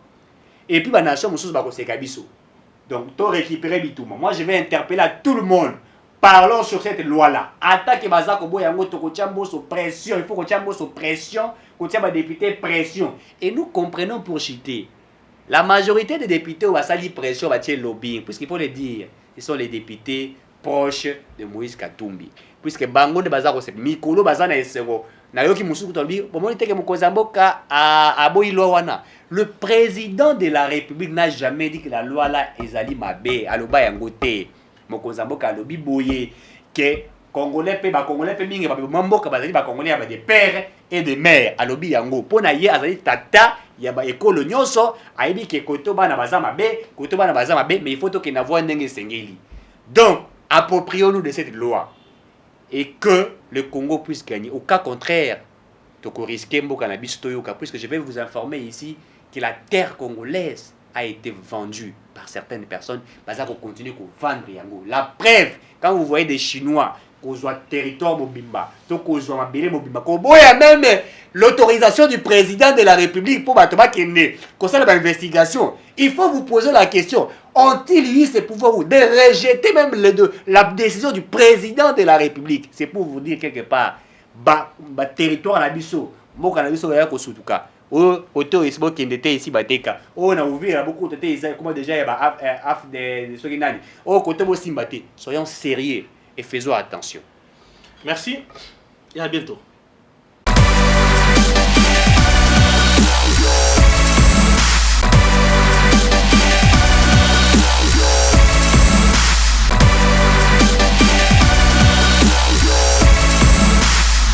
Speaker 3: et puis ba nation mususu ba koseka biso. Donc, tu récupérer Bitouma. Moi, je vais interpeller à tout le monde. Parlons sur cette loi-là. Attaque Bazako Boyango, Tokochambo sous pression. Il faut que Tochambo sous pression. Que Tochambo député pression. Et nous comprenons pour chiter. La majorité des députés au Basali pression va tirer lobbying. Puisqu'il faut le dire, ils sont les députés proches de Moïse Katumbi. Puisque Bango de Bazako, c'est Mikolo Bazana et Sero. Nayoki Moussou Tolbi, pour moi, que Mokozamboka à Boilowana. Le président de la République n'a jamais dit que la loi là est ali mabé, aloba yangote. Mokozamboka alobi boye que Congolais pe ba Congolais pe mingi ba mamboka bazali ba Congolais ba des pères et des mères alobi yango. Pona ye azali tata ya ba ekolo nyonso aibi ke koto bana baza mabe, koto bana baza mabe, mais il faut que na voix ndenge sengeli. Donc, approprions-nous de cette loi et que le Congo puisse gagner. Au cas contraire, toko risquer mboka na biso toyoka, puisque je vais vous informer ici que la terre congolaise a été vendue par certaines personnes. Parce qu'on continue à vendre yango. La preuve, quand vous voyez des Chinois qu'on soit territoire mobimba, donc qu'on soit mabélé mobimba, qu'on voit même l'autorisation du président de la République pour battre qui est né, qu'on soit l'investigation. Il faut vous poser la question. ont-ils eu ce pouvoir de rejeter même la décision du président de la République? C'est pour vous dire quelque part, territoire na biso, mboka na biso ya kosutuka. Côté qui était ici bateka. On a ouvert beaucoup de comment déjà il y a de ceux qui n'ont. Côté aussi soyons sérieux et faisons attention.
Speaker 2: Merci et à bientôt.